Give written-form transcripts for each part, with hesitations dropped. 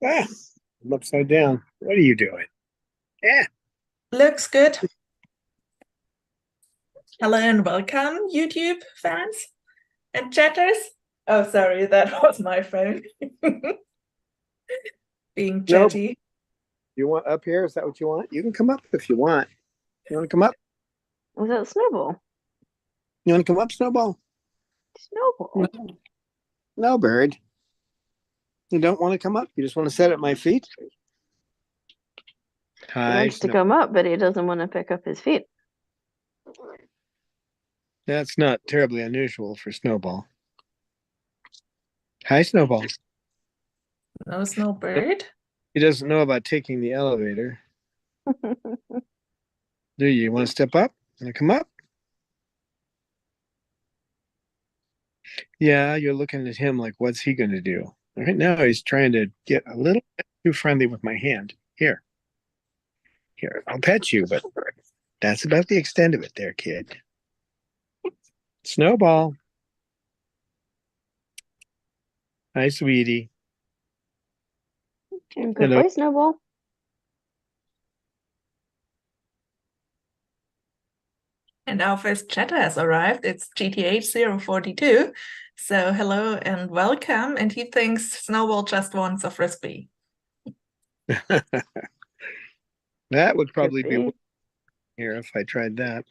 Ah, I'm upside down. What are you doing? Yeah. Looks good. Hello and welcome, YouTube fans and chatters. Oh, sorry, that was my phone being Nope. chatty. You want up here? Is that what you want? You can come up if you want. You want to come up? Was that Snowball? You want to come up, Snowball? No, Snowball. no, bird. You don't want to come up? You just want to sit at my feet? He Hi, wants to Snow. come up, but he doesn't want to pick up his feet. That's not terribly unusual for Snowball. Hi, Snowball. No snowbird. He doesn't know about taking the elevator. Do you? You want to step up? Want to come up? Yeah, you're looking at him like, what's he going to do? Right now, he's trying to get a little bit too friendly with my hand. Here, I'll pet you, but that's about the extent of it there, kid. Snowball. Hi, sweetie. Good Hello. boy, Snowball. And our first chatter has arrived. It's GTH042. So hello and welcome. And he thinks Snowball just wants a frisbee. That would Could probably be be. here if I tried that.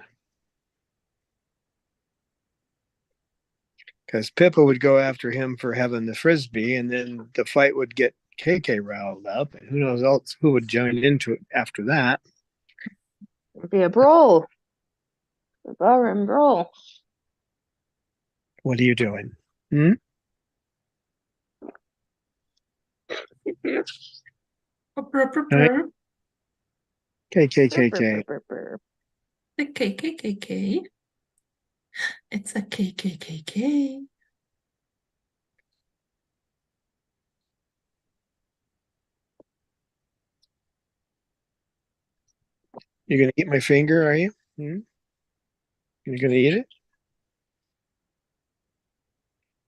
Because Pippa would go after him for having the frisbee, and then the fight would get KK riled up, and who knows else who would join into it after that. It'd be a brawl. A barroom brawl. What are you doing? Hmm? Hi, Burr, burr, KKKK. burr, burr, burr. The KKKK. It's a KKKK. You're gonna eat my finger, are you? Hmm? You're gonna eat it?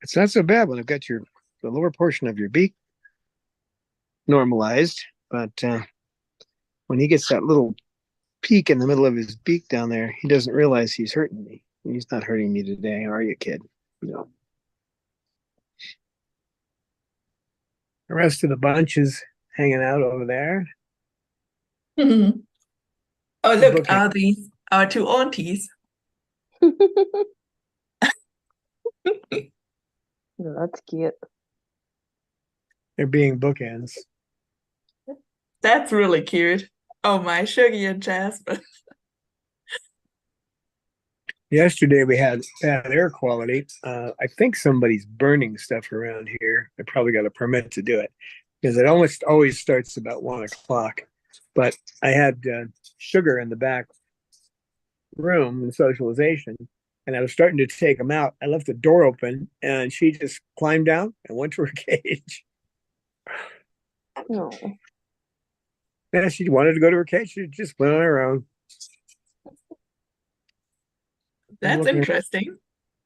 It's not so bad when I've got the lower portion of your beak normalized, but when he gets that little peak in the middle of his beak down there, he doesn't realize he's hurting me. He's not hurting me today, are you, kid? No. The rest of the bunch is hanging out over there. Oh, The look, book, are these our two aunties? That's cute. they're being bookends. That's really cute. Oh my, Shuggy and Jasper. Yesterday we had bad air quality. I think somebody's burning stuff around here. I probably got a permit to do it because it almost always starts about 1 o'clock. But I had sugar in the back room in socialization, and I was starting to take them out. I left the door open, and she just climbed down and went to her cage. No. Yeah, she wanted to go to her cage. She just went on her own. I'm That's looking. interesting.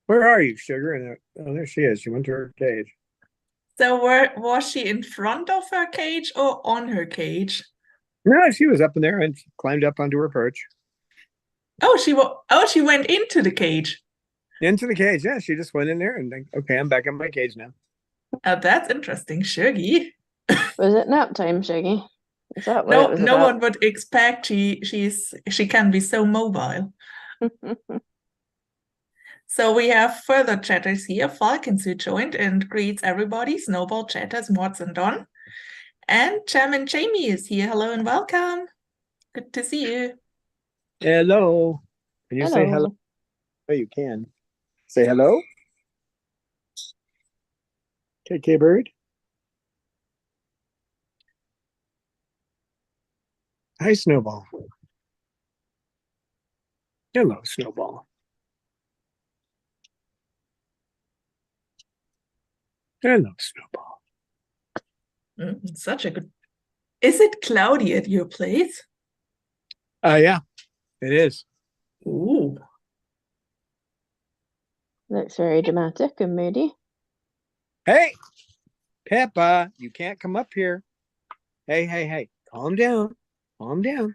Where are you, Sugar? And oh, there she is. She went to her cage. So where was she in front of her cage or on her cage? No, she was up in there and she climbed up onto her perch. She went into the cage. Into the cage. Yeah, she just went in there and okay, I'm back in my cage now. Oh, that's interesting, Shuggy. Was it nap time, Shaggy? Is that what it No, was no about? one would expect she can be so mobile. So we have further chatters here. Falcons who joined and greets everybody. Snowball chatters, Mods and Don. And Chairman Jamie is here. Hello and welcome. Good to see you. Hello. Can you say hello? Hello. Oh, you can. Say hello. KK Bird. Hi, Snowball. Hello, Snowball. Hello, Snowball. Such a good. Is it cloudy at your place? Yeah, it is. Ooh. Looks very dramatic and moody. Hey, Peppa, you can't come up here. Hey. Calm down. Calm down.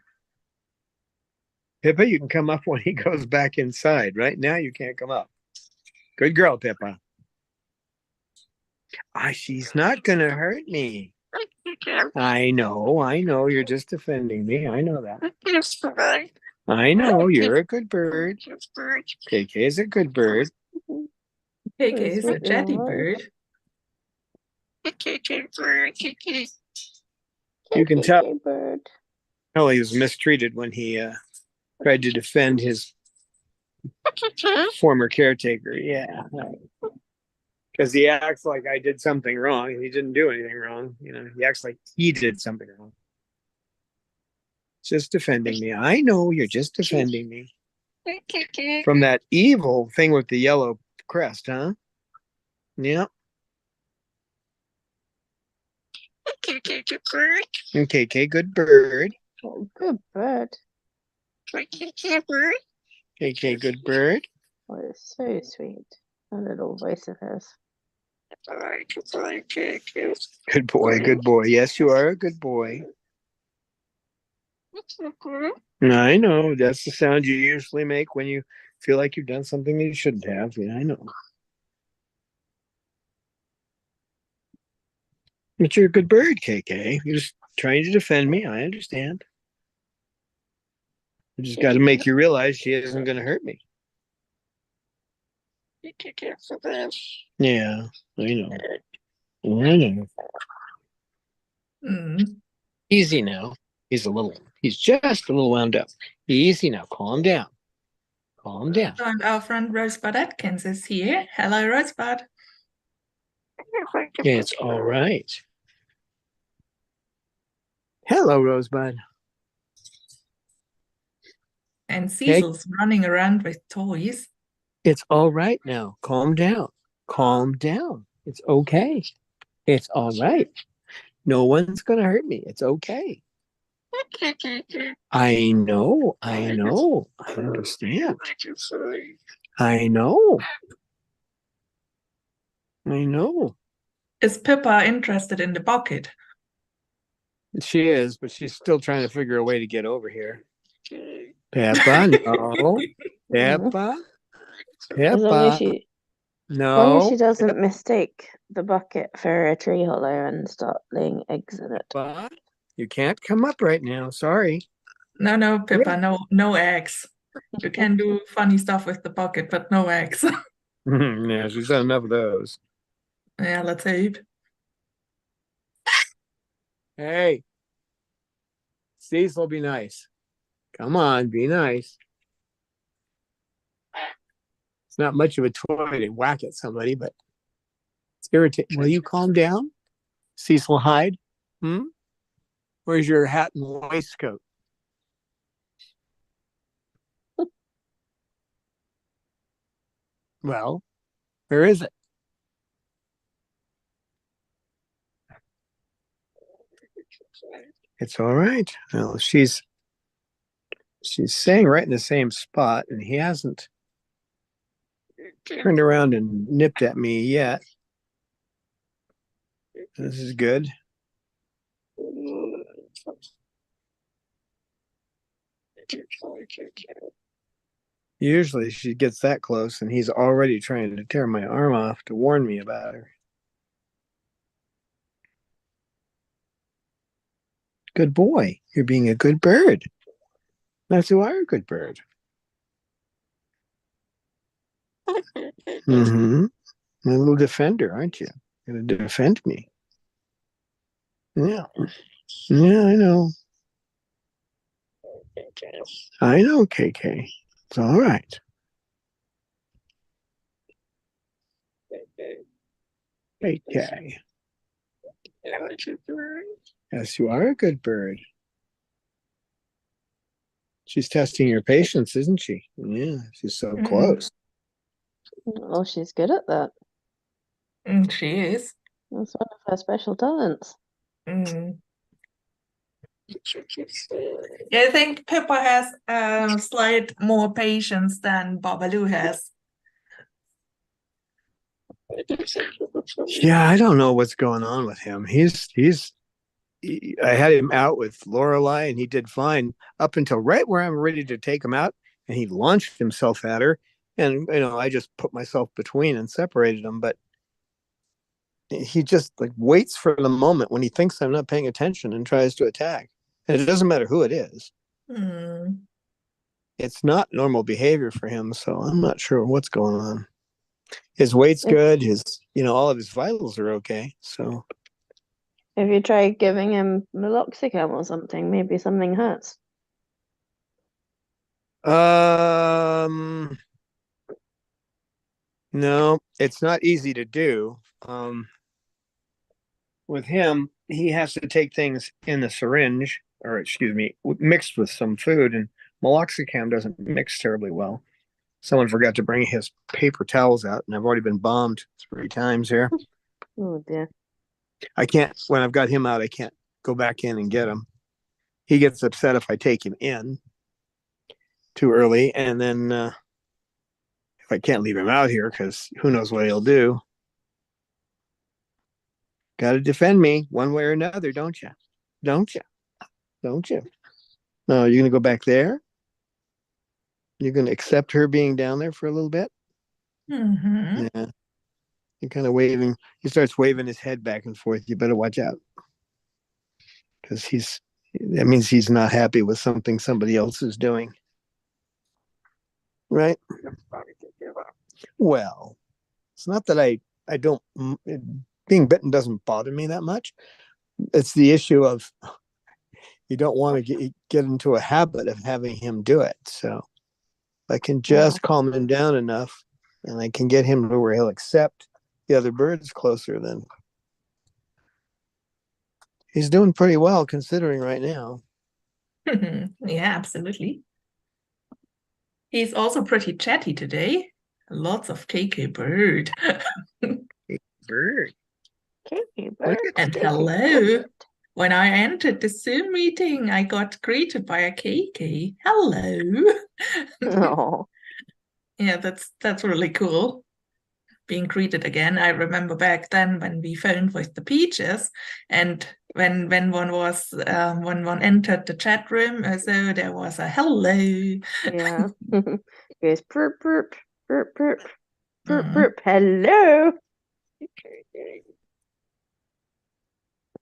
Pippa, you can come up when he goes back inside. Right now, you can't come up. Good girl, Pippa. She's not going to hurt me. I know. You're just defending me. I know that. I know. You're a good bird. KK is a good bird. KK is a chatty bird. You can tell Bird. how he was mistreated when he tried to defend his former caretaker. Yeah. Because he acts like I did something wrong, and he didn't do anything wrong. He acts like he did something wrong. Just defending me. I know you're just defending me from that evil thing with the yellow crest, huh? Yeah. Okay, good bird. Oh, good bird. Okay, good bird. Oh, it's so sweet. A little voice of hers. Good boy. Yes, you are a good boy. I know. That's the sound you usually make when you feel like you've done something that you shouldn't have. Yeah, I know. But you're a good bird, KK. You're just trying to defend me. I understand. I just got to make you realize she isn't going to hurt me. Yeah, I know. I know. Easy now. He's just a little wound up. Easy now. Calm down. Calm down. And our friend Rosebud Atkins is here. Hello, Rosebud. Yeah, it's all right. Hello, Rosebud. And Cecil's running around with toys. It's all right now. Calm down. Calm down. It's okay. It's all right. No one's going to hurt me. It's okay. I know. I understand. I know. Is Pippa interested in the bucket? She is, but she's still trying to figure a way to get over here. Peppa, no. Peppa. As long as she doesn't mistake the bucket for a tree hollow and start laying eggs in it. But you can't come up right now. Sorry. No, Pippa, no eggs. You can do funny stuff with the bucket, but no eggs. Yeah, she's had enough of those. Yeah, let's hope. Hey, Cecil, be nice. Come on, be nice. It's not much of a toy to whack at somebody, but it's irritating. Will you calm down, Cecil Hyde? Where's your hat and waistcoat? Well, where is it? It's all right. Well, she's staying right in the same spot, and he hasn't turned around and nipped at me yet. This is good. Usually she gets that close, and he's already trying to tear my arm off to warn me about her. Good boy. You're being a good bird. That's who are a good bird. A little defender, aren't you? You're going to defend me. Yeah. Yeah, I know. I know, KK. It's all right. KK. Yes, you are a good bird. She's testing your patience, isn't she? Yeah, she's so close. Well, she's good at that. She is. That's one of her special talents. Yeah, I think Pippa has a slight more patience than Babaloo has. Yeah, I don't know what's going on with him. He's I had him out with Lorelei, and he did fine up until right where I'm ready to take him out, and he launched himself at her, and I just put myself between and separated him. But he just like waits for the moment when he thinks I'm not paying attention and tries to attack, and it doesn't matter who it is. It's not normal behavior for him, so I'm not sure what's going on. His weight's good. All of his vitals are okay. So, if you try giving him meloxicam or something, maybe something hurts. No, it's not easy to do. With him, he has to take things in the syringe, or excuse me, mixed with some food, and meloxicam doesn't mix terribly well. Someone forgot to bring his paper towels out, and I've already been bombed 3 times here. Oh dear. I can't, when I've got him out, I can't go back in and get him. He gets upset if I take him in too early, and then if I can't leave him out here, because who knows what he'll do. Got to defend me one way or another, don't you? Don't you? Don't you? No, you're going to go back there? You're going to accept her being down there for a little bit? Mm-hmm. Yeah. You're kind of waving. He starts waving his head back and forth. You better watch out. Because that means he's not happy with something somebody else is doing. Right? Well, it's not that I don't, being bitten doesn't bother me that much. It's the issue of you don't want to get into a habit of having him do it. So I can just calm him down enough, and I can get him to where he'll accept the other birds closer, then he's doing pretty well considering right now. Yeah, absolutely. He's also pretty chatty today. Lots of KK bird. Bird. KK bird. And hello. When I entered the Zoom meeting, I got greeted by a KK. Hello. Oh. Yeah, that's really cool. Being greeted again. I remember back then when we phoned with the Peaches, and when when one entered the chat room, so there was a hello. Yeah. Goes burp burp burp burp burp burp. Hello.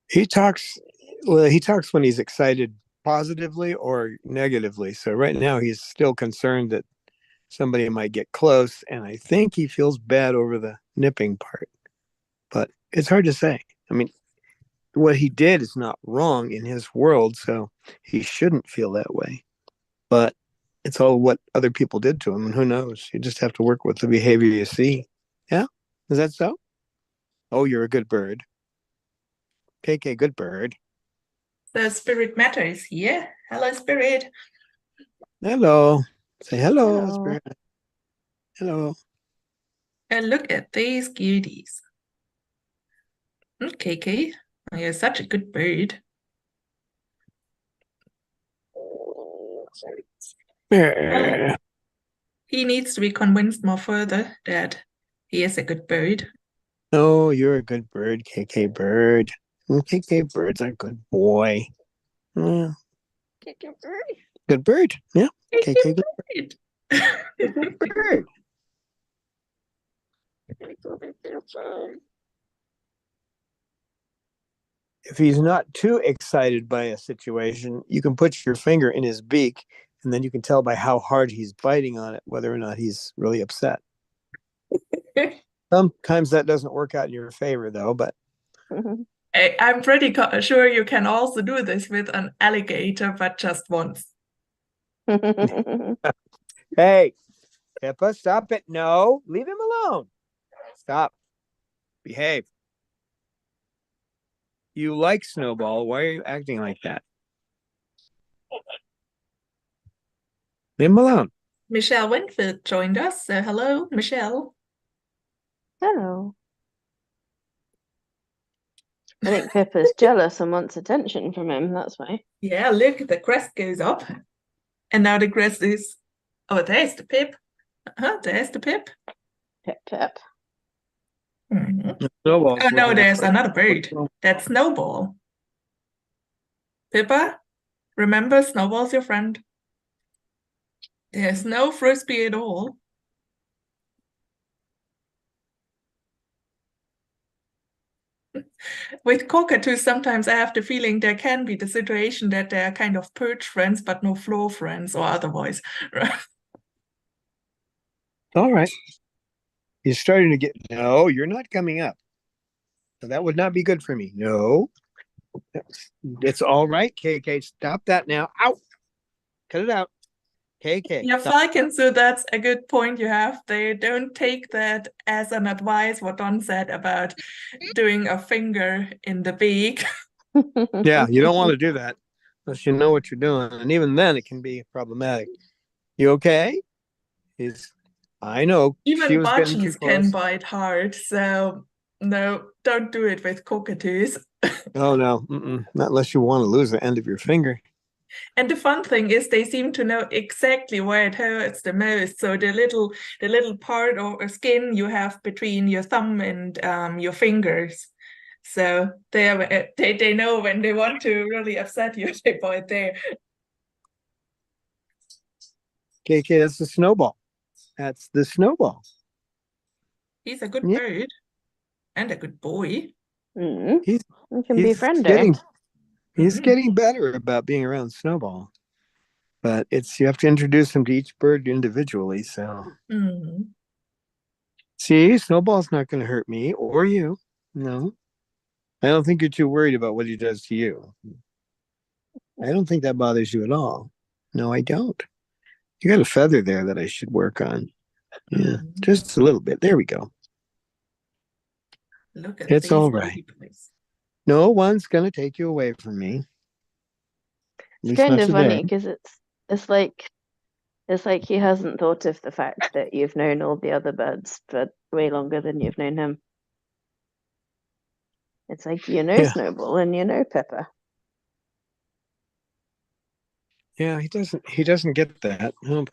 He talks when he's excited positively or negatively. So right now he's still concerned that somebody might get close, and I think he feels bad over the nipping part. But it's hard to say. I mean, what he did is not wrong in his world, so he shouldn't feel that way. But it's all what other people did to him, and who knows? You just have to work with the behavior you see. Yeah? Is that so? Oh, you're a good bird. KK, good bird. The Spirit Matter is here. Hello, Spirit. Hello. Say hello, Hello. Spirit. Hello. And look at these cuties. KK, you're such a good bird. Yeah. He needs to be convinced more further that he is a good bird. Oh, you're a good bird, KK bird. KK bird's a good boy. Yeah. KK bird. Good bird. Yeah. KK good bird. Good bird. If he's not too excited by a situation, you can put your finger in his beak, and then you can tell by how hard he's biting on it whether or not he's really upset. Sometimes that doesn't work out in your favor, though, but I'm pretty sure you can also do this with an alligator, but just once. Hey, Pippa, stop it. No, leave him alone. Stop. Behave. You like Snowball. Why are you acting like that? Leave him alone. Michelle Winfield joined us. So hello, Michelle. Hello. I think Pippa's jealous and wants attention from him, that's why. Yeah, look, the crest goes up. And now the crest is... Oh, there's the Pip. There's the Pip. Pip, Pip. Oh, no, there's another bird. That's Snowball. Pippa, remember, Snowball's your friend. There's no frisbee at all. With cockatoos, sometimes I have the feeling there can be the situation that they're kind of perch friends, but no floor friends or otherwise. All right. You're starting to get, no, you're not coming up. So that would not be good for me. No. It's all right, KK. Stop that now. Ow. Cut it out. KK. Yeah, Stop. Falcon, so that's a good point you have. They don't take that as an advice, what Don said about doing a finger in the beak. Yeah, you don't want to do that unless you know what you're doing. And even then, it can be problematic. You okay? I know she Even was getting too budgies can close. bite hard, so no, don't do it with cockatoos. Oh, no. Not unless you want to lose the end of your finger. And the fun thing is they seem to know exactly where it hurts the most. So the little part of skin you have between your thumb and your fingers. So they know when they want to really upset you, they bite there. KK, that's the snowball. That's the snowball. He's a good Yeah. bird and a good boy. He's You can be friendly. He's getting better about being around Snowball. But you have to introduce him to each bird individually. So see, Snowball's not going to hurt me or you. No. I don't think you're too worried about what he does to you. I don't think that bothers you at all. No, I don't. You got a feather there that I should work on. Yeah, just a little bit. There we go. Look at it's all right. Boys. No one's going to take you away from me. It's kind of funny because it's like he hasn't thought of the fact that you've known all the other birds for way longer than you've known him. It's like Snowball and Pippa. Yeah, he doesn't get that. Nope.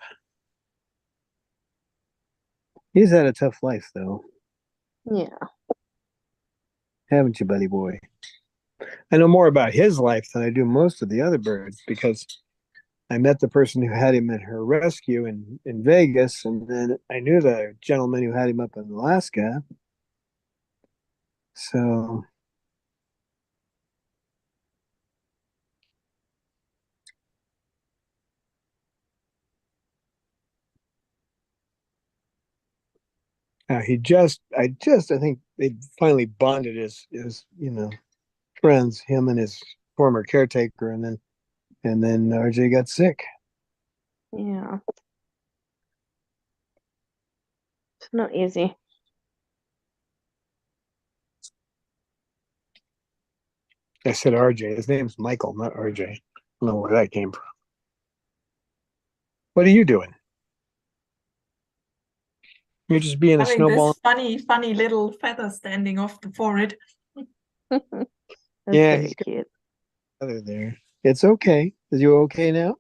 He's had a tough life though. Yeah. Haven't you, buddy boy? I know more about his life than I do most of the other birds because I met the person who had him at her rescue in Vegas, and then I knew the gentleman who had him up in Alaska. So I think they finally bonded as friends, him and his former caretaker, and then RJ got sick. Yeah. It's not easy. I said RJ. His name's Michael, not RJ. I don't know where that came from. What are you doing? You're just being a snowball. This funny little feather standing off the forehead. Yeah, he's cute. Feather there. It's okay. Is you okay now?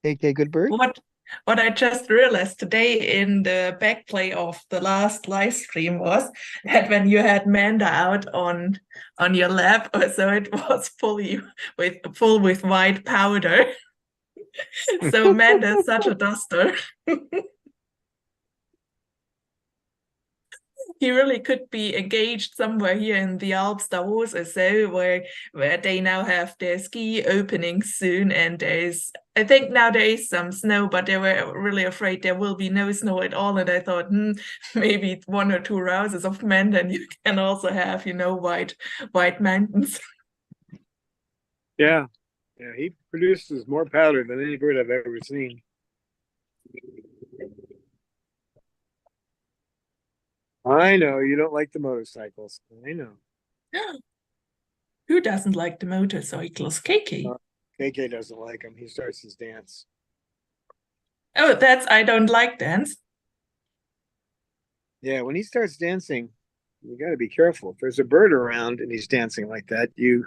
Okay, good bird. What I just realized today in the back play of the last live stream was that when you had Manda out on your lap, so it was full with white powder. So Manda's such a duster. He really could be engaged somewhere here in the Alps, Davos or so, where they now have their ski opening soon, and I think now there is some snow, but they were really afraid there will be no snow at all, and I thought, maybe 1 or 2 rouses of Manda, and you can also have, white mountains. Yeah, he produces more powder than any bird I've ever seen. I know you don't like the motorcycles. I know. Who doesn't like the motorcycles? KK. KK doesn't like them. He starts his dance. Oh, I don't like dance. Yeah, when he starts dancing, you got to be careful. If there's a bird around and he's dancing like that, he'll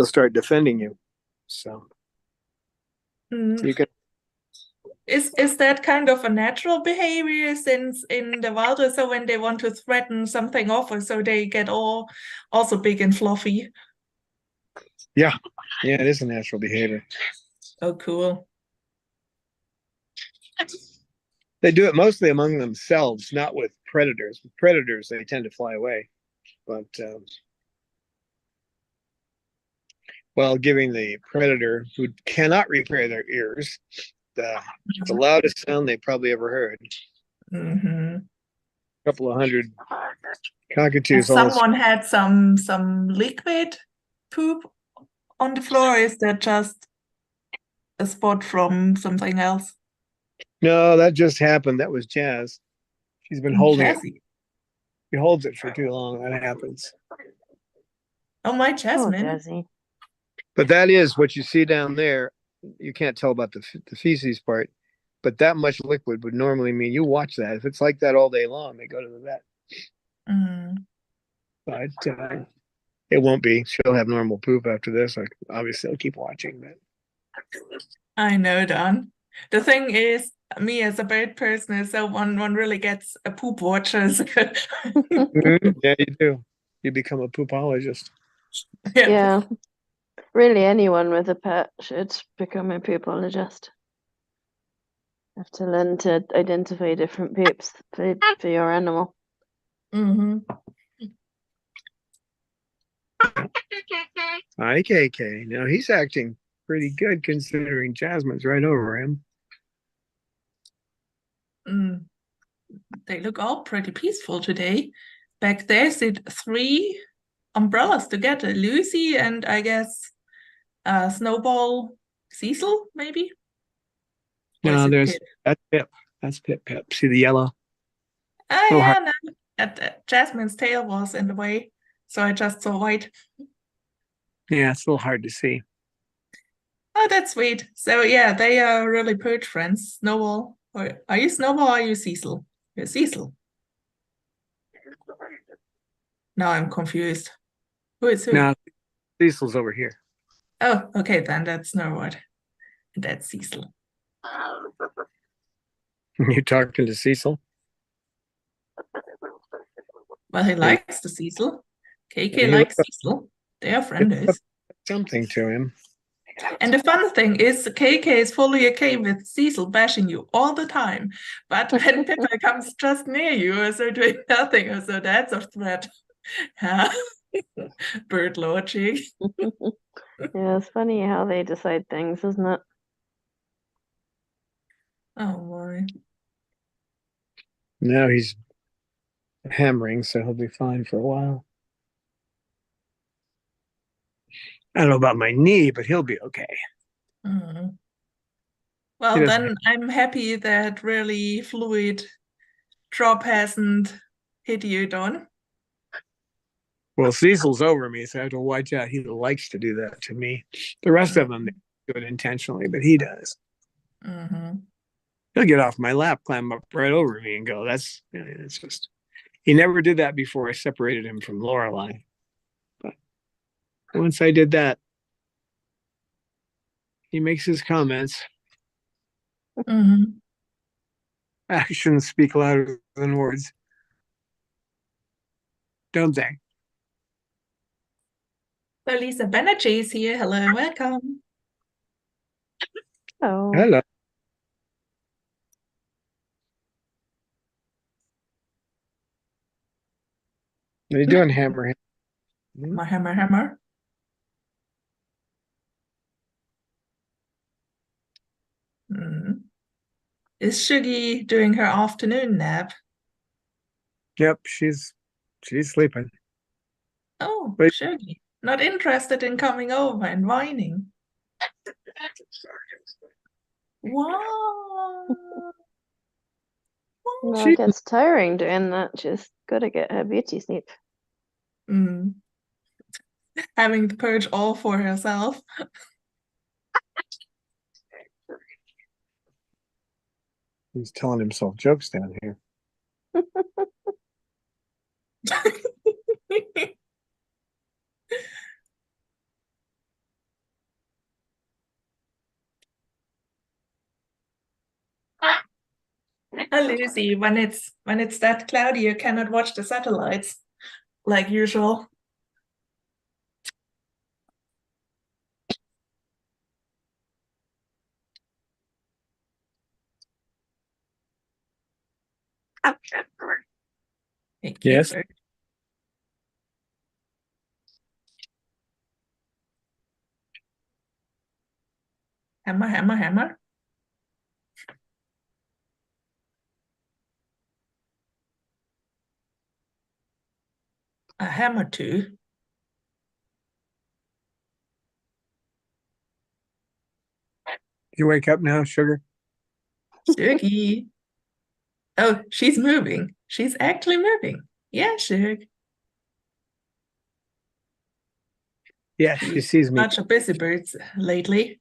start defending you. So you can. Is that kind of a natural behavior since in the wild, so when they want to threaten something off, so they get also big and fluffy? Yeah, it is a natural behavior. Oh, cool. They do it mostly among themselves, not with predators. With predators, they tend to fly away. But while giving the predator, who cannot repair their ears, the loudest sound they probably ever heard. Mm-hmm. A couple of hundred cockatoos. Someone had some liquid poop on the floor. Is that just a spot from something else? No, that just happened. That was Jazz. She's been holding it. Jessie. She holds it for too long. That happens. Oh, my Oh, Jasmine. Jazzy. But that is what you see down there. You can't tell about the feces part, but that much liquid would normally mean you watch that. If it's like that all day long, they go to the vet. Mm. But it won't be. She'll have normal poop after this. Obviously, I'll keep watching. But I know, Don. The thing is, me as a bird person is so one really gets a poop watcher. yeah, you do. You become a poopologist. Yeah. Really, anyone with a pet should become a poopologist. Have to learn to identify different poops for your animal. Mm-hmm. Hi, KK. Now he's acting pretty good considering Jasmine's right over him. Mm. They look all pretty peaceful today. Back there sit 3 umbrellas together. Lucy and I guess Snowball Cecil, maybe? Or is No, it Pip? that's Pip. That's Pip. See the yellow? Oh, Oh, yeah, no. Jasmine's tail was in the way, so I just saw white. yeah, it's a little hard to see. Oh, that's sweet. So yeah, they are really perch friends. Snowball. Or are you Snowball or are you Cecil? You're Cecil. Now I'm confused. Who is who? Now, Cecil's over here. Oh, okay, then that's Snowball. And that's Cecil. You're talking to Cecil? Well, he likes the Cecil. KK He likes Cecil. They are friends. something to him. And the fun thing is, KK is fully okay with Cecil bashing you all the time. But when Pippa comes just near you, or so doing nothing, or so that's a threat. Yeah. Bird logic. Yeah, it's funny how they decide things, isn't it? Oh my. Now he's hammering, so he'll be fine for a while. I don't know about my knee, but he'll be okay. Mm. Well, then I'm happy that really fluid drop hasn't hit you, Don. Well, Cecil's over me, so I have to watch out. He likes to do that to me. The rest of them do it intentionally, but he does. Mm-hmm. He'll get off my lap, climb up right over me, and go. It's just. He never did that before I separated him from Lorelei. But once I did that, he makes his comments. Mm-hmm. Actions speak louder than words, don't they? So Lisa Banerjee is here. Hello and welcome. Oh. Hello. What are you doing, Hammer? My hammer. Mm. Is Shuggy doing her afternoon nap? Yep, she's sleeping. Oh, Wait. Shuggy. Not interested in coming over and whining. Wow. No, it gets tiring doing that. She's got to get her beauty sleep. Mm. Having the purge all for herself. He's telling himself jokes down here. Lucy, when it's that cloudy, you cannot watch the satellites like usual. Hey, Yes. Kipper. Hammer, hammer, hammer. A hammer too. You wake up now, sugar? Shuggy. Oh, she's moving. She's actually moving. Yeah, Shug. Yeah, she sees me. Such a busy bird lately.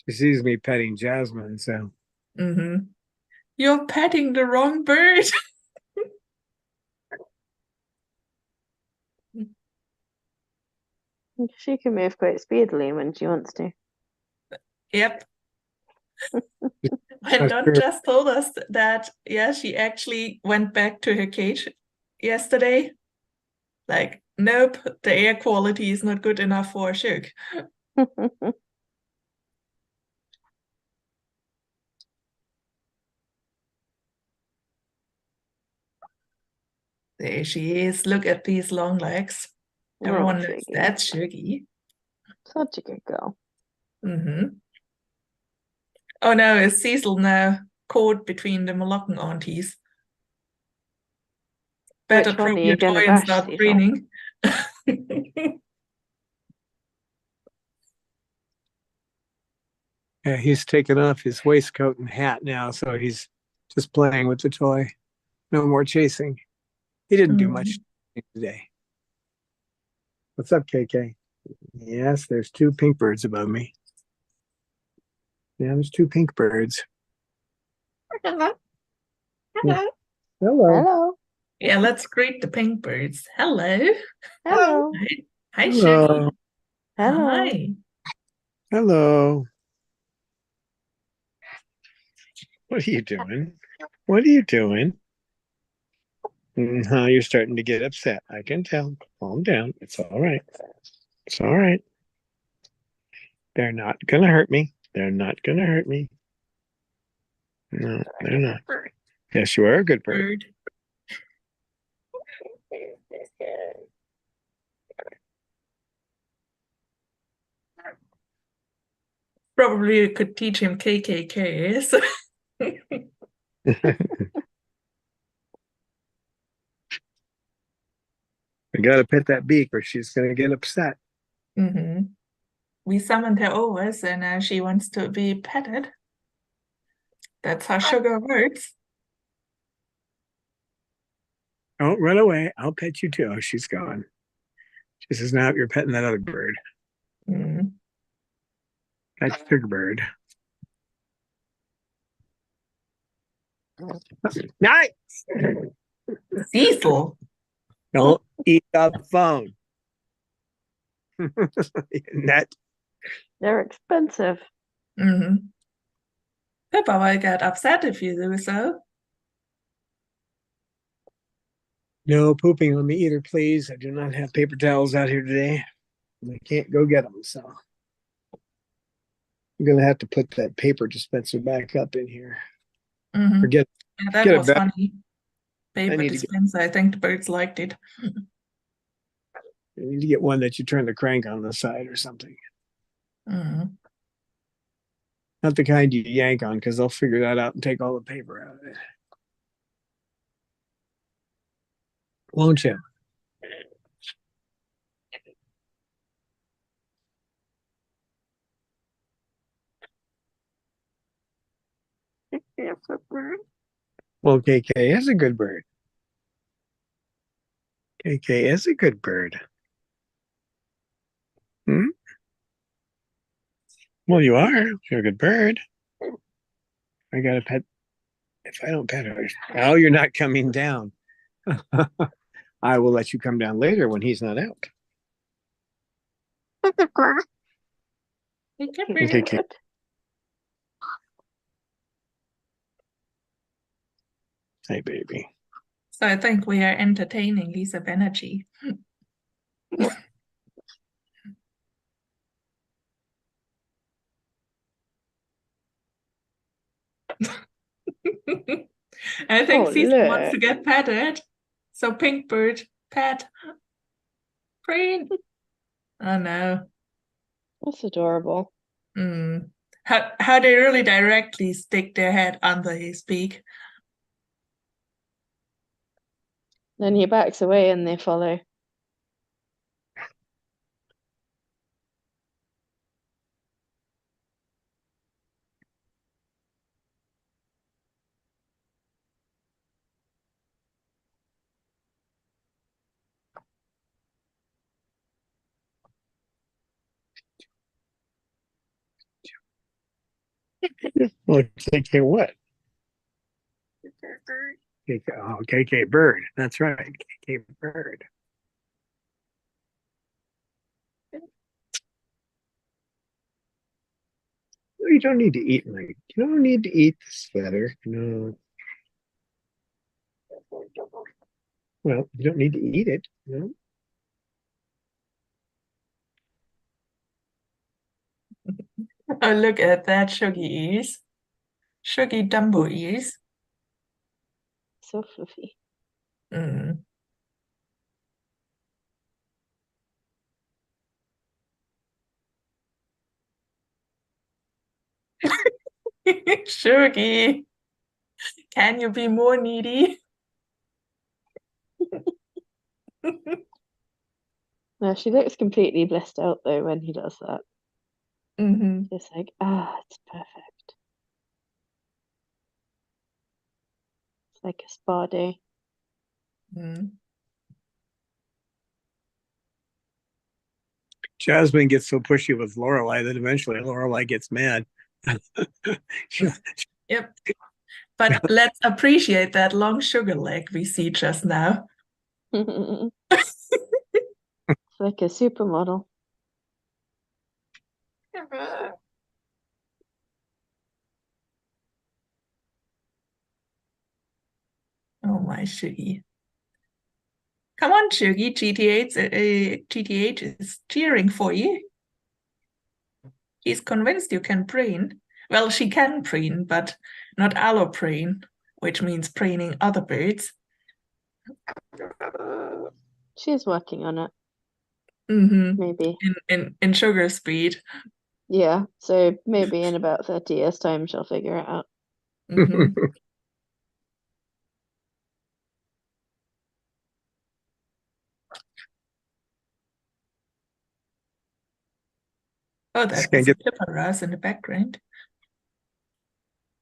She sees me petting Jasmine, so Mm-hmm. You're petting the wrong bird. She can move quite speedily when she wants to. Yep. When not Don sure. just told us that, yeah, she actually went back to her cage yesterday. Like, nope, the air quality is not good enough for Shug. There she is. Look at these long legs. Everyone knows Shuggy. that's Shuggy. Such a good girl. Mm-hmm. Oh no, is Cecil now caught between the Moluccan aunties? Better Which one drop are your you gonna toy and bash, start Cecil? preening. Yeah, he's taken off his waistcoat and hat now, so he's just playing with the toy. No more chasing. He didn't do much today. What's up, KK? Yes, there's two pink birds above me. Yeah, there's two pink birds. Hello. Hello. Hello. Yeah, let's greet the pink birds. Hello. Hello. Hi, Hello. Shuggy. Hello. Hi. Hello. What are you doing? What are you doing? You're starting to get upset. I can tell. Calm down. It's all right. It's all right. They're not gonna hurt me. They're not gonna hurt me. No, they're not. Yes, you are a good bird. Bird. Probably you could teach him KKKs. I gotta pet that beak or she's gonna get upset. Mm-hmm. We summoned her over, so now she wants to be petted. That's how sugar works. Don't run away. I'll pet you too. Oh, she's gone. She says, now you're petting that other bird. Mm. That's sugar bird. Nice. Cecil. Don't eat the phone. Net. They're expensive. Mm-hmm. Pippa will get upset if you do so. No pooping on me either, please. I do not have paper towels out here today. I can't go get them, so I'm gonna have to put that paper dispenser back up in here. Mm-hmm. Forget Yeah, that get it was back. funny. Paper need to get- dispenser. I think the birds liked it. You need to get one that you turn the crank on the side or something. Mm-hmm. Not the kind you yank on because they'll figure that out and take all the paper out of it. Won't you? Well, KK is a good bird. KK is a good bird. Hmm? Well, you are. You're a good bird. I got to pet. If I don't pet her, oh, you're not coming down. I will let you come down later when he's not out. Hey, He's Kipper. Okay, good. Hey, baby. So I think we are entertaining Lisa Banerjee. I think Oh, Cecil wants to look. get petted. So pink bird, pet, preen. Oh no. That's adorable. Mm. How they really directly stick their head under his beak. Then he backs away and they follow. Well, KK what? KK, oh, KK Bird. That's right. KK Bird. You don't need to eat, Mike. You don't need to eat this feather. No. Well, you don't need to eat it. No. Oh, look at that shuggy ears. Shuggy Dumbo ears. So fluffy. Mm. Shuggy, can you be more needy? No, she looks completely blissed out though when he does that. Mm-hmm. It's like, it's perfect. It's like a spa day. Mm. Jasmine gets so pushy with Lorelai that eventually Lorelai gets mad. Yep. But let's appreciate that long sugar leg we see just now. It's like a supermodel. Oh my Shuggy. Come on, Shuggy. GTH is cheering for you. He's convinced you can preen. Well, she can preen, but not alloprene, which means preening other birds. She's working on it, Mm-hmm. maybe. In sugar speed. Yeah, so maybe in about 30 years' time she'll figure it out. Mm-hmm. Oh, that was a Pipparas in the background.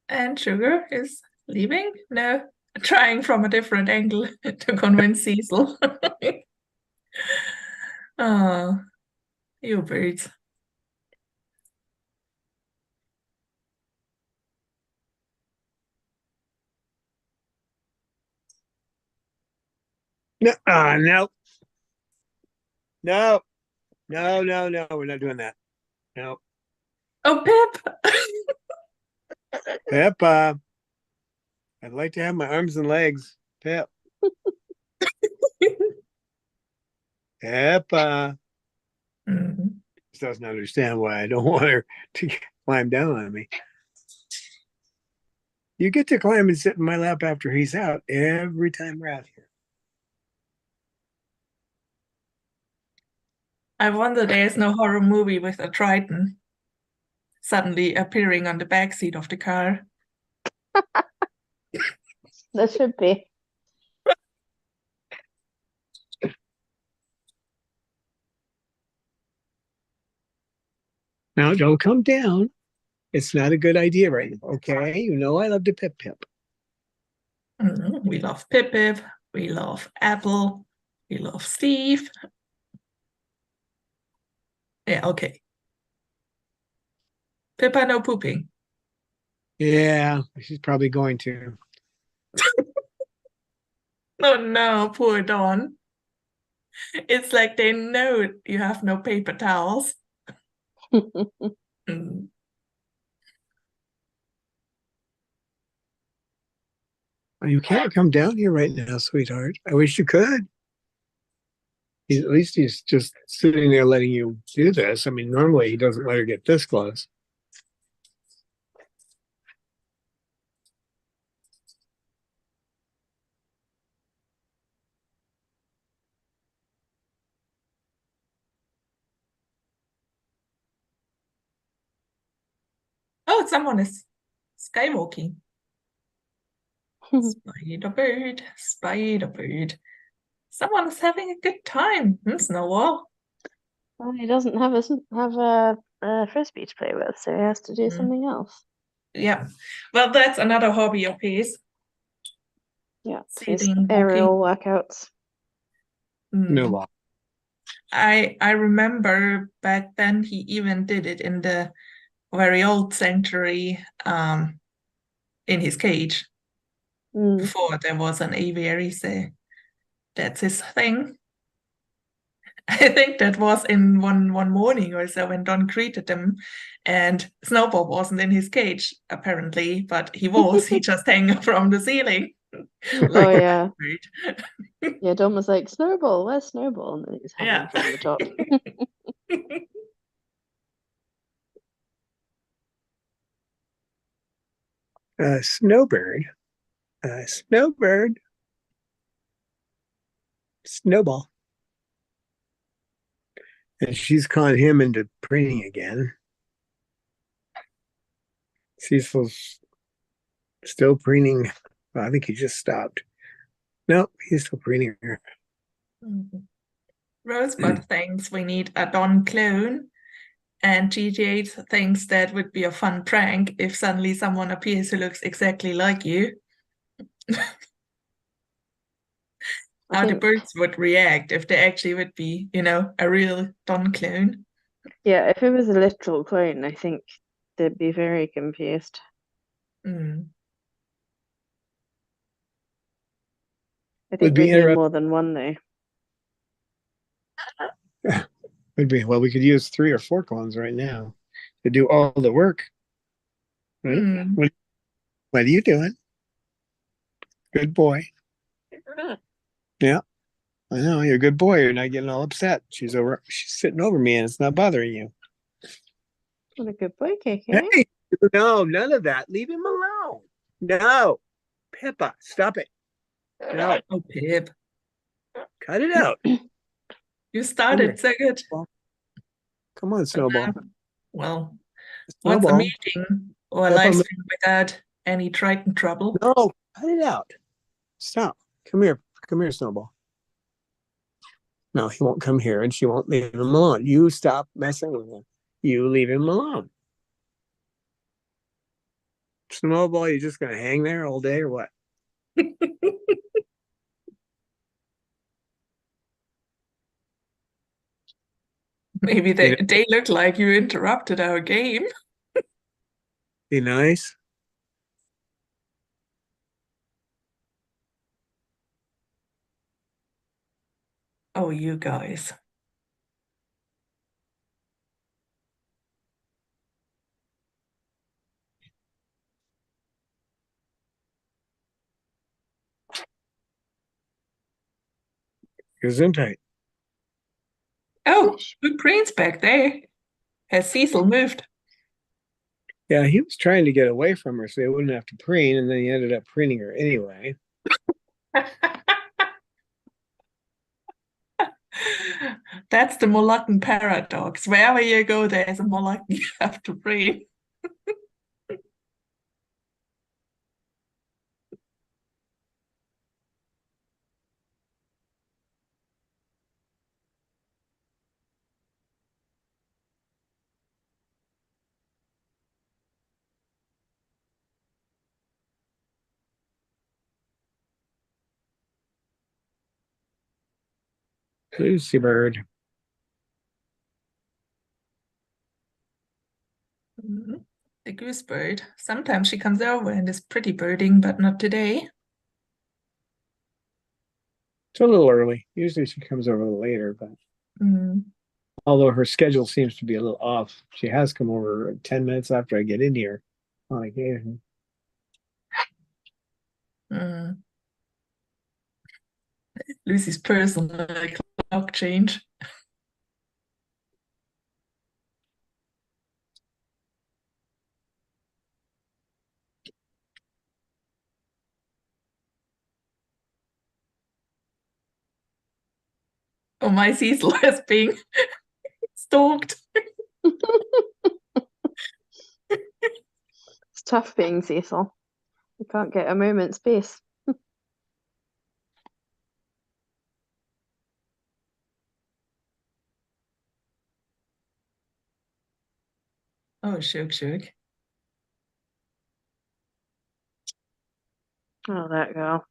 And Sugar is leaving? No, trying from a different angle to convince Cecil. Oh, you birds. No, no, no, no. We're not doing that. No, Oh, Pip! Pip. I'd like to have my arms and legs. Pip. Pip. Mm. Doesn't understand why I don't want her to climb down on me. You get to climb and sit in my lap after he's out every time we're out here. I wonder there's no horror movie with a Triton suddenly appearing on the back seat of the car. There should be. Now, don't come down. It's not a good idea right now. Okay. You know, I love to pip pip. We love Pip Pip. We love Apple. We love Steve. Yeah, okay. Pippa, no pooping. Yeah, she's probably going to. Oh no, poor Dawn. It's like they know you have no paper towels. Mm. You can't come down here right now, sweetheart. I wish you could. At least he's just sitting there letting you do this. I mean, normally he doesn't let her get this close. Oh, someone is skywalking. Spider bird, spider bird. Someone is having a good time. Snowball. Well, he doesn't have a frisbee to play with, so he has to do something else. Yeah. Well, that's another hobby of his. Yeah, his Sitting, aerial walking. workouts. Snowball. I remember back then he even did it in the very old sanctuary in his cage before there was an aviary, so that's his thing. I think that was in one morning or so when Don greeted him, and Snowball wasn't in his cage apparently, but he was. He just hung from the ceiling. Oh yeah. Bird. Yeah, Don was like, Snowball, where's Snowball? And then he's hanging from the top. Snowbird. Snowbird. Snowball. And she's calling him into preening again. Cecil's still preening. Well, I think he just stopped. No, he's still preening her. Rosebud thinks we need a Don clone, and GT8 thinks that would be a fun prank if suddenly someone appears who looks exactly like you. How the birds would react if they actually would be, a real Don clone. Yeah, if it was a literal clone, I think they'd be very confused. I think we'd need more than one, though. Would be. Well, we could use 3 or 4 clones right now to do all the work. Right? What are you doing? Good boy. Yeah. I know, you're a good boy. You're not getting all upset. She's sitting over me and it's not bothering you. What a good boy, KK. Hey, no, none of that. Leave him alone. No. Pippa, stop it. No. Oh, Pip. Cut it out. You started so good. Come on, Snowball. Well, Snowball. what's a meeting or a live stream without any Triton trouble? No, cut it out. Stop. Come here. Come here, Snowball. No, he won't come here and she won't leave him alone. You stop messing with him. You leave him alone. Snowball, you just gonna hang there all day or what? Maybe they look like you interrupted our game. Be nice. Oh, you guys. Gesundheit. Oh, good brains back there. Has Cecil moved? Yeah, he was trying to get away from her so he wouldn't have to preen, and then he ended up preening her anyway. That's the Moluccan paradox. Wherever you go, there's a Moluccan you have to preen. Lucy bird. The goose bird. Sometimes she comes over and is pretty birding, but not today. It's a little early. Usually she comes over a little later, but although her schedule seems to be a little off, she has come over 10 minutes after I get in here on occasion. Lucy's personal clock change. Oh, my Cecil is being stalked. tough being Cecil. You can't get a moment's peace. Oh, shook. Oh, that girl.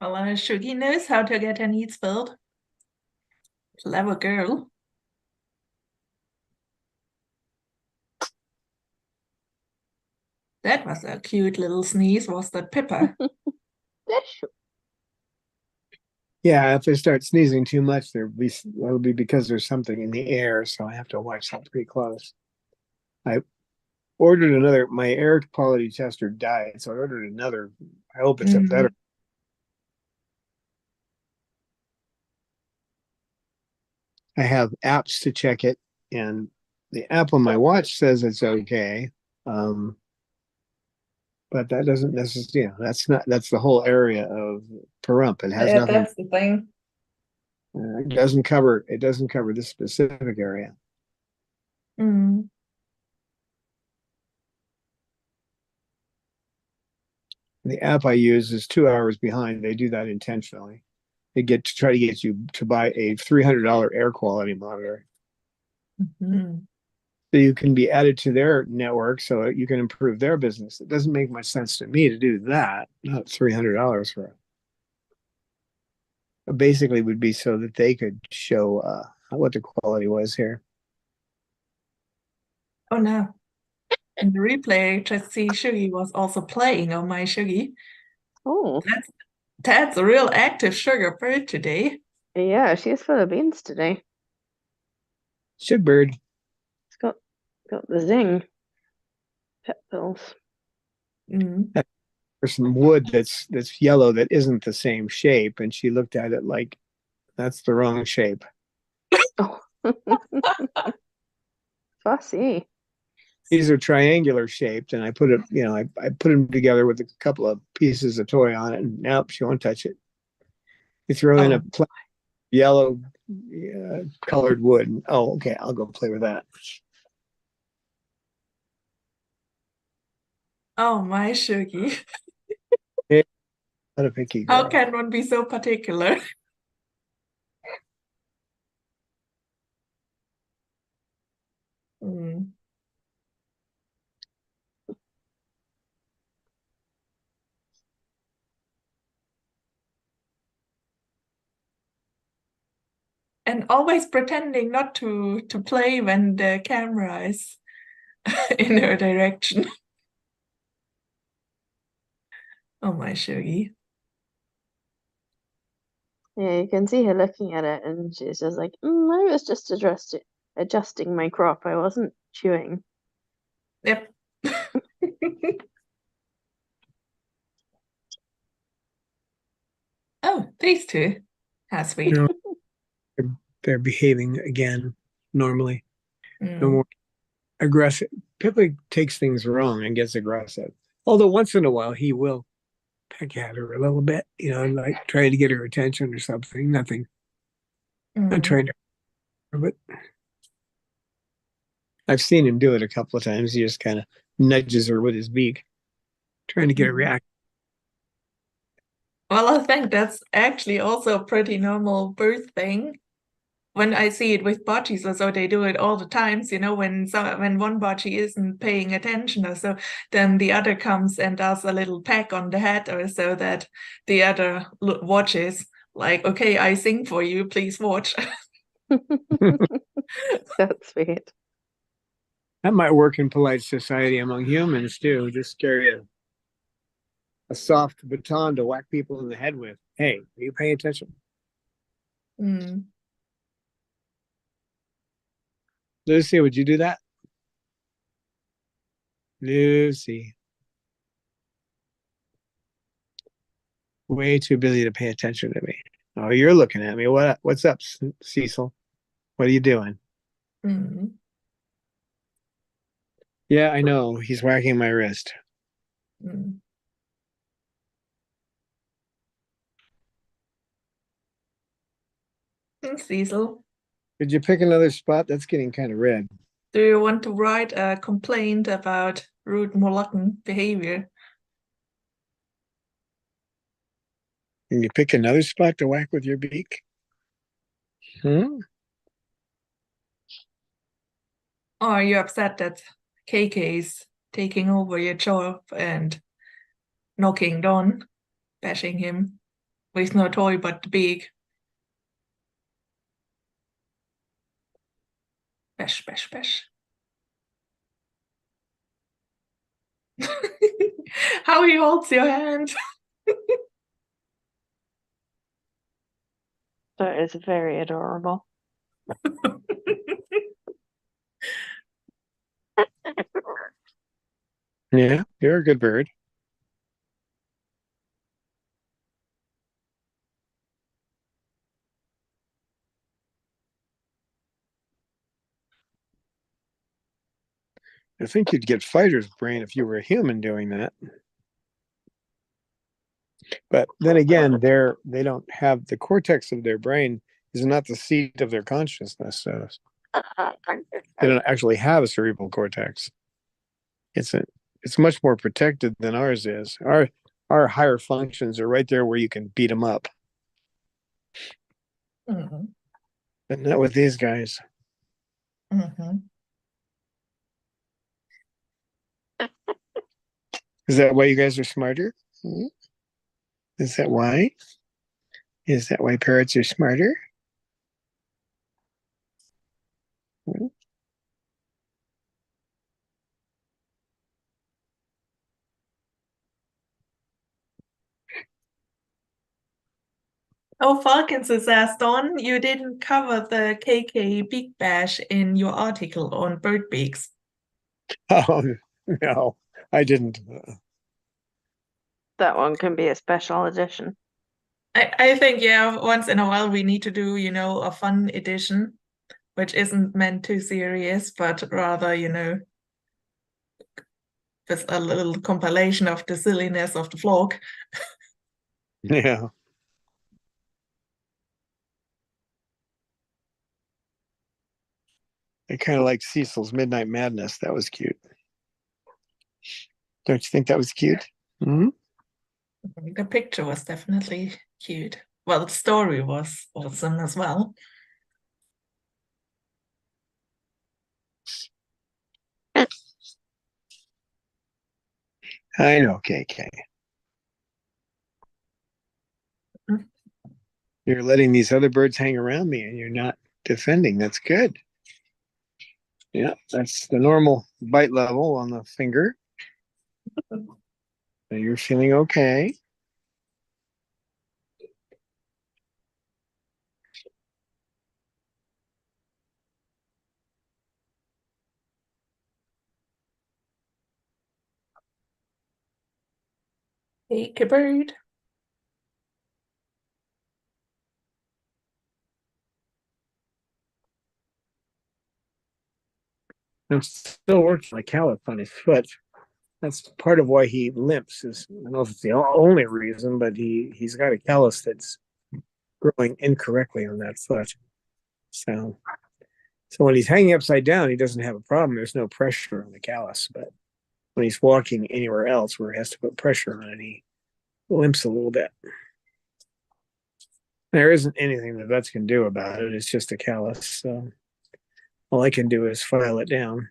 Well, Shugi knows how to get her needs filled. Clever girl. That was a cute little sneeze, was that Pippa? Bless you. Yeah, if they start sneezing too much, it'll be because there's something in the air, so I have to watch that pretty close. I ordered another. My air quality tester died, so I ordered another. I hope it's a better. I have apps to check it, and the app on my watch says it's okay. But that doesn't necessarily, that's the whole area of Pahrump. It has Yeah, nothing. that's the thing. It doesn't cover this specific area. Mm. The app I use is 2 hours behind. They do that intentionally. They try to get you to buy a $300 air quality monitor. Mm-hmm. So you can be added to their network so you can improve their business. It doesn't make much sense to me to do that. Not $300 for it. Basically would be so that they could show what the quality was here. Oh no. In the replay, just see Shugi was also playing on my Shugi. Oh, That's a real active sugar bird today. yeah, she's full of beans today. Sugbird. It's got the zing. Pet pills. Mm. There's some wood that's yellow that isn't the same shape, and she looked at it like that's the wrong shape. Oh, fussy. These are triangular shaped, and I put it, I put them together with a couple of pieces of toy on it, and nope, she won't touch it. You throw in a yellow colored wood, and okay, I'll go play with that. Oh, my Shugi. What a picky girl. How can one be so particular? Mm. And always pretending not to play when the camera is in her direction. Oh, my Shugi. Yeah, you can see her looking at it, and she's just like, I was just adjusting my crop. I wasn't chewing. Yep. Oh, these two. How sweet. No, they're behaving again normally. No Mm. more aggressive. Pippa takes things wrong and gets aggressive. Although once in a while he will peck at her a little bit, like trying to get her attention or something. Nothing. Not trying to, but I've seen him do it a couple of times. He just kind of nudges her with his beak, trying to get a reaction. Well, I think that's actually also a pretty normal bird thing. When I see it with boccies or so, they do it all the times, when one bocce isn't paying attention or so, then the other comes and does a little peck on the head or so that the other watches, like, okay, I sing for you, please watch. That's sweet. That might work in polite society among humans too. Just carry a soft baton to whack people in the head with. Hey, are you paying attention? Mm. Lucy, would you do that? Lucy. Way too busy to pay attention to me. Oh, you're looking at me. What's up, Cecil? What are you doing? Mm. Yeah, I know. He's whacking my wrist. Mm. Cecil, Could you pick another spot? That's getting kind of red. do you want to write a complaint about rude Moluccan behavior? Can you pick another spot to whack with your beak? Hmm? Or are you upset that KK is taking over your job and knocking Don, bashing him with no toy but the beak? Bash, bash, bash. How he holds your hand. That is very adorable. Yeah, you're a good bird. I think you'd get fighter's brain if you were a human doing that. But then again, they don't have the cortex of their brain is not the seat of their consciousness. So they don't actually have a cerebral cortex. It's much more protected than ours is. Our higher functions are right there where you can beat them up, Mhm, but not with these guys. mhm. Is that why you guys are smarter? Hmm? Is that why? Is that why parrots are smarter? Hmm? Oh, Falcons is asked on. You didn't cover the KK Beak Bash in your article on bird beaks. Oh no, I didn't. That one can be a special edition. I think, yeah, once in a while we need to do, a fun edition, which isn't meant too serious, but rather, just a little compilation of the silliness of the flock. Yeah. I kind of like Cecil's Midnight Madness. That was cute. Don't you think that was cute? Hmm? The picture was definitely cute. Well, the story was awesome as well. I know, KK. Mm. You're letting these other birds hang around me and you're not defending. That's good. Yeah, that's the normal bite level on the finger. So you're feeling okay. Take a bird. I'm still working my callus on his foot. That's part of why he limps. Is I don't know if it's the only reason, but he's got a callus that's growing incorrectly on that foot. So when he's hanging upside down, he doesn't have a problem. There's no pressure on the callus. But when he's walking anywhere else where he has to put pressure on it, he limps a little bit. There isn't anything the vets can do about it. It's just a callus. So all I can do is file it down.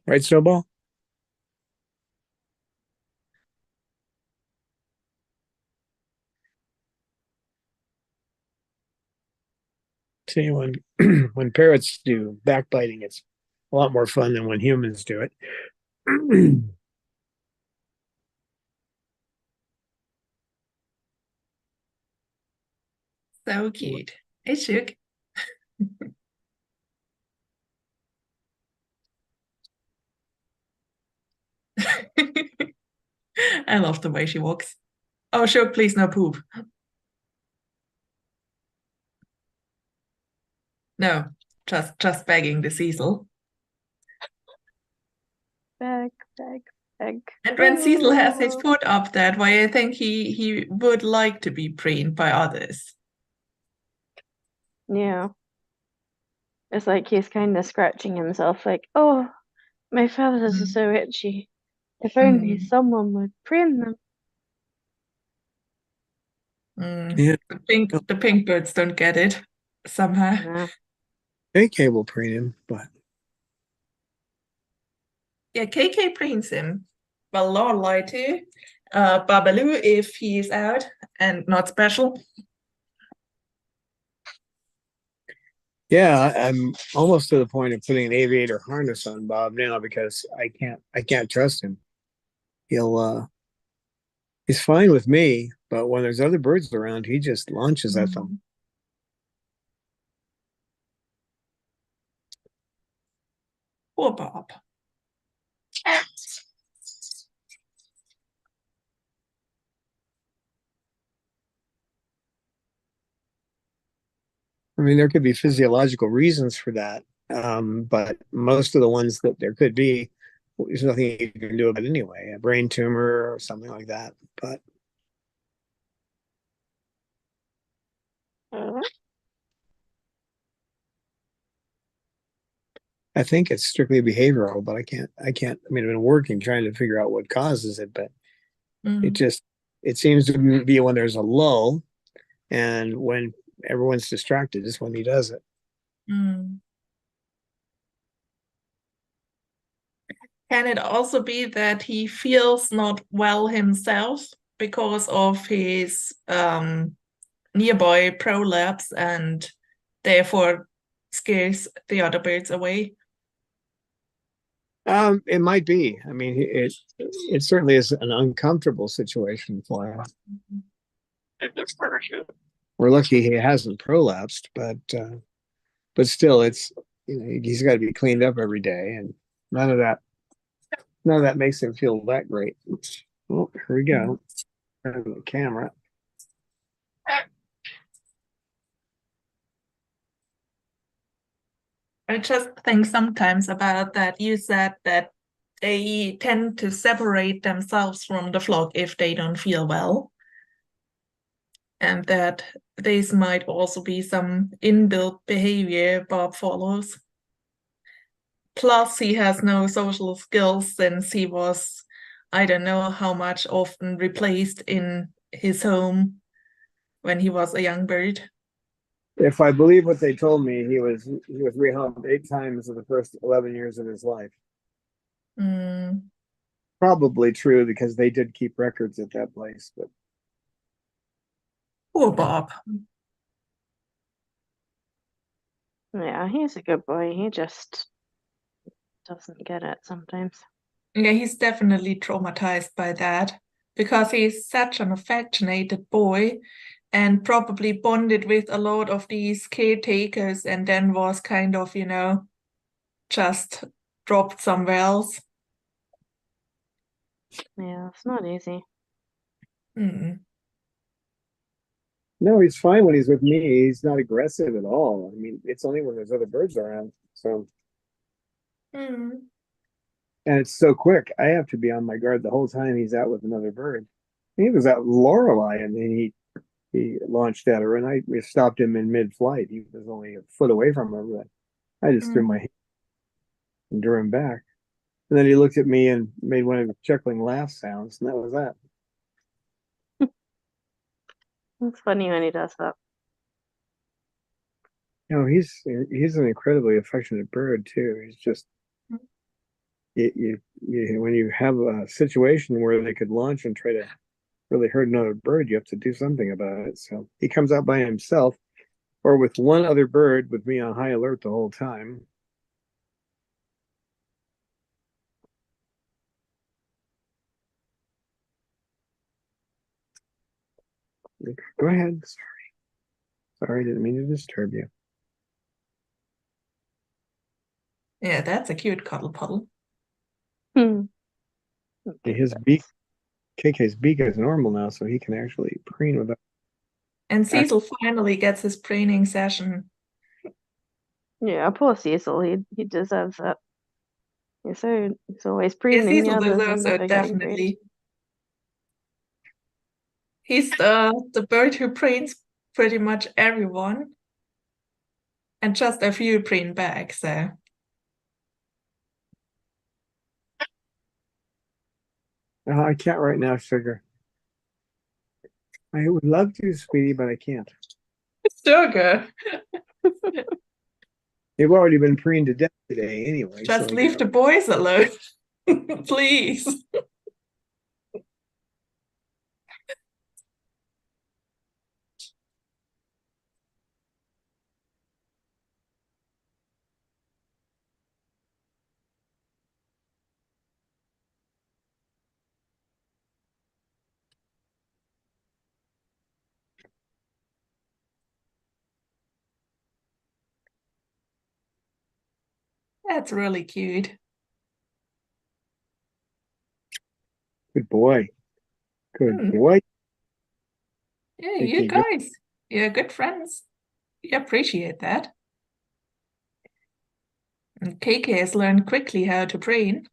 Right, Snowball? See, when when parrots do backbiting, it's a lot more fun than when humans do it. So cute. Hey, Shook. I love the way she walks. Oh, Shook, please no poop. No, just begging the Cecil. Beg, beg, beg. And when Cecil has his Oh. foot up that way, I think he would like to be preened by others. Yeah. It's like he's kind of scratching himself, like, oh, my feathers are so itchy. If only someone would prune them. Yeah. The pink birds don't get it somehow. No. KK will preen him, but Yeah, KK preens him. But Lorelei too. Babaloo if he's out and not special. yeah, I'm almost to the point of putting an aviator harness on Bob now because I can't trust him. He's fine with me, but when there's other birds around, he just launches at them. Poor Bob. I mean, there could be physiological reasons for that, but most of the ones that there could be, there's nothing you can do about it anyway, a brain tumor or something like that. But I think it's strictly behavioral, but I mean, I've been working trying to figure out what causes it, but it seems to be when there's a lull and when everyone's distracted is when he does it. Can it also be that he feels not well himself because of his nearby prolapse and therefore scares the other birds away? It might be. I mean, it certainly is an uncomfortable situation for him. We're lucky he hasn't prolapsed, but still, it's he's got to be cleaned up every day, and none of that makes him feel that great. Oh, here we go. The camera. I just think sometimes about that. You said that they tend to separate themselves from the flock if they don't feel well, and that this might also be some inbuilt behavior Bob follows. Plus, he has no social skills since he was, I don't know how much, often replaced in his home when he was a young bird. If I believe what they told me, he was rehomed 8 times in the first 11 years of his life. Probably true because they did keep records at that place, but poor Bob. Yeah, he's a good boy. He just doesn't get it sometimes. Yeah, he's definitely traumatized by that because he's such an affectionate boy and probably bonded with a lot of these caretakers and then was kind of, just dropped somewhere else. Yeah, it's not easy. No, he's fine when he's with me. He's not aggressive at all. I mean, it's only when there's other birds around. So, and it's so quick. I have to be on my guard the whole time he's out with another bird. He was out with Lorelei, and then he launched at her, and we stopped him in mid-flight. He was only a foot away from her, but I just threw my hand and drew him back. And then he looked at me and made one of the chuckling laugh sounds, and that was that. It's funny when he does that. He's an incredibly affectionate bird too. He's just when you have a situation where they could launch and try to really hurt another bird, you have to do something about it. So he comes out by himself or with one other bird with me on high alert the whole time. Go ahead. Sorry, didn't mean to disturb you. Yeah, that's a cute cuddle puddle. His beak, KK's beak is normal now, so he can actually preen without. And Cecil finally gets his preening session. Yeah, poor Cecil. He deserves that. He's always preening the others and never getting preened. He's the bird who preens pretty much everyone. And just a few preen back, so. I can't right now, sugar. I would love to, sweetie, but I can't. Sugar, They've already been preened to death today anyway. just so leave the boys alone, please. That's really cute. Good boy. Good Hmm. boy. Yeah, Think you you go- guys, you're good friends. We appreciate that. And KK has learned quickly how to preen.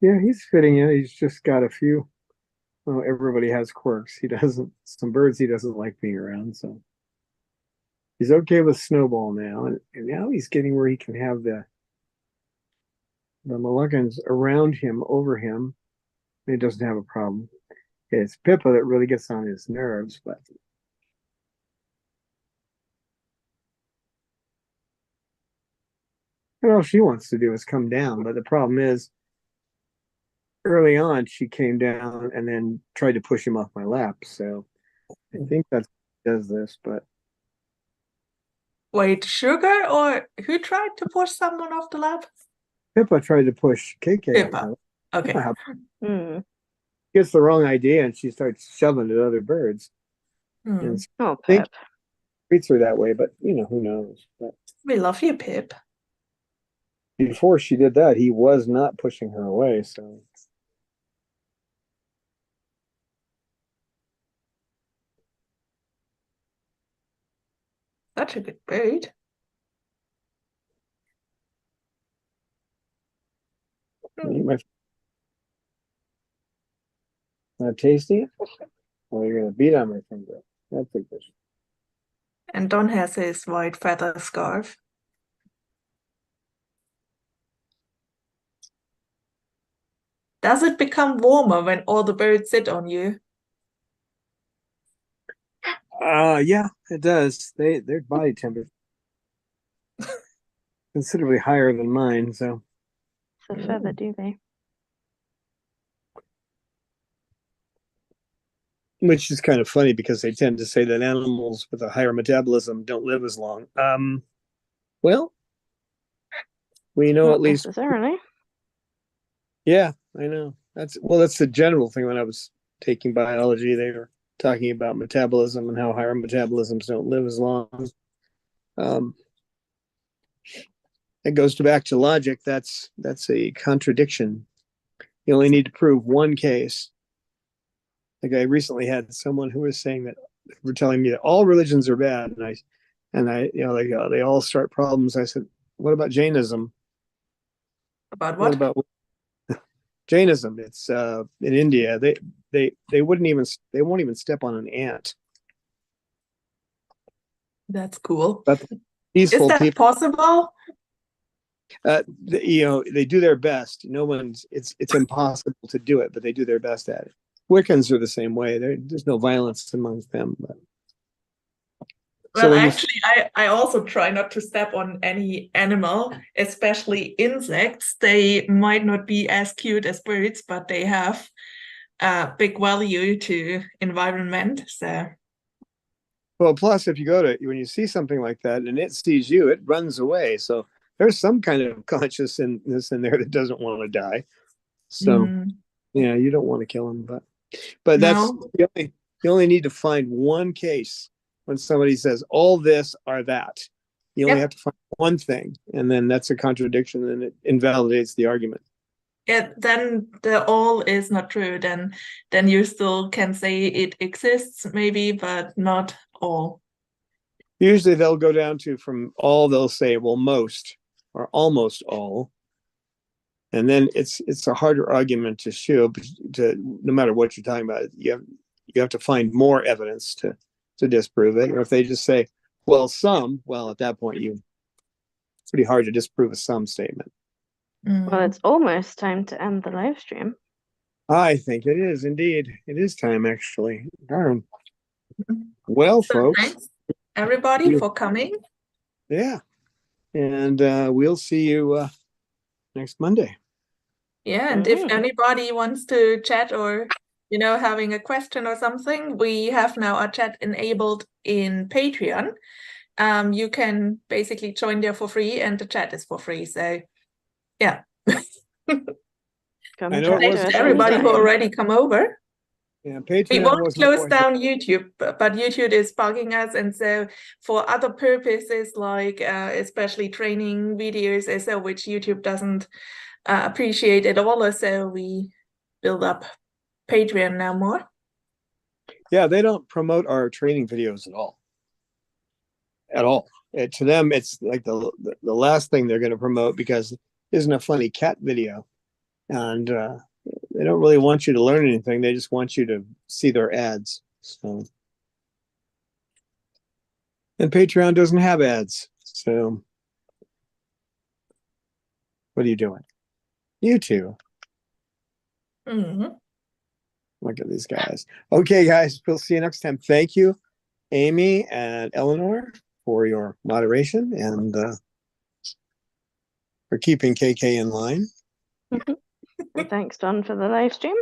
Yeah, he's fitting in. He's just got a few. Well, everybody has quirks. He doesn't. Some birds he doesn't like being around. So he's okay with Snowball now, and now he's getting where he can have the Moluccans around him, over him. And he doesn't have a problem. It's Pippa that really gets on his nerves, but and all she wants to do is come down. But the problem is, early on, she came down and then tried to push him off my lap. So I think that's does this, but Wait, Sugar or who tried to push someone off the lap? Pippa tried to push KK off my Pippa. lap. Okay. Hmm. Gets the wrong idea and she starts shoving at other birds. Hmm. And Oh, think Pip. treats her that way, but who knows. But We love you, Pip. before she did that, he was not pushing her away. So Such a good bird. eat my not tasty it? Well, you're gonna beat on my finger. That's a good. And Don has his white feather scarf. Does it become warmer when all the birds sit on you? Yeah, it does. Their body temperature considerably higher than mine, so It's a feather duvet. which is kind of funny because they tend to say that animals with a higher metabolism don't live as long. Well, we know Not at least. necessarily. Yeah, I know. That's the general thing. When I was taking biology, they were talking about metabolism and how higher metabolisms don't live as long. Um, it goes back to logic. That's a contradiction. You only need to prove one case. Like I recently had someone who was saying that were telling me that all religions are bad, and I they all start problems. I said, what about Jainism? About What what? about Jainism? It's in India. They won't even step on an ant. That's cool. But Is peaceful that people, possible? they do their best. No one's it's impossible to do it, but they do their best at it. Wiccans are the same way. There's no violence amongst them. But Well, actually, I also try not to step on any animal, especially insects. They might not be as cute as birds, but they have a big value to environment. So well, plus if you go to when you see something like that and it sees you, it runs away. So there's some kind of consciousness in there that doesn't want to die. So yeah, you don't want to kill them, but that's no. you only need to find one case when somebody says all this or that. You only have to find one thing, and then that's a contradiction, and it invalidates the argument. Yeah, then the all is not true. Then you still can say it exists, maybe, but not all. Usually they'll go down to from all, they'll say, well, most or almost all. And then it's a harder argument to show, to no matter what you're talking about. You have to find more evidence to disprove it. Or if they just say, well, some, well, at that point it's pretty hard to disprove a some statement. Well, it's almost time to end the live stream. I think it is indeed. It is time, actually. Darn. Well, So folks. thanks everybody for coming. Yeah. And we'll see you next Monday. Yeah, and if anybody wants to chat or, having a question or something, we have now our chat enabled in Patreon. You can basically join there for free, and the chat is for free. So, yeah. Come I know it chat was to us Everybody who anytime. already come over. Yeah, We Patreon won't wasn't close always- down YouTube, but YouTube is bugging us, and so for other purposes, like especially training videos, so which YouTube doesn't appreciate at all, so we build up Patreon now more. Yeah, they don't promote our training videos at all. At all. To them, it's like the last thing they're going to promote, because isn't a funny cat video, and they don't really want you to learn anything. They just want you to see their ads. So, and Patreon doesn't have ads. So, what are you doing? You two. Mm-hmm. Look at these guys. Okay, guys, we'll see you next time. Thank you, Amy and Eleanor, for your moderation and for keeping KK in line. Thanks, Don, for the live stream.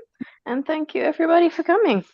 And thank you, everybody, for coming.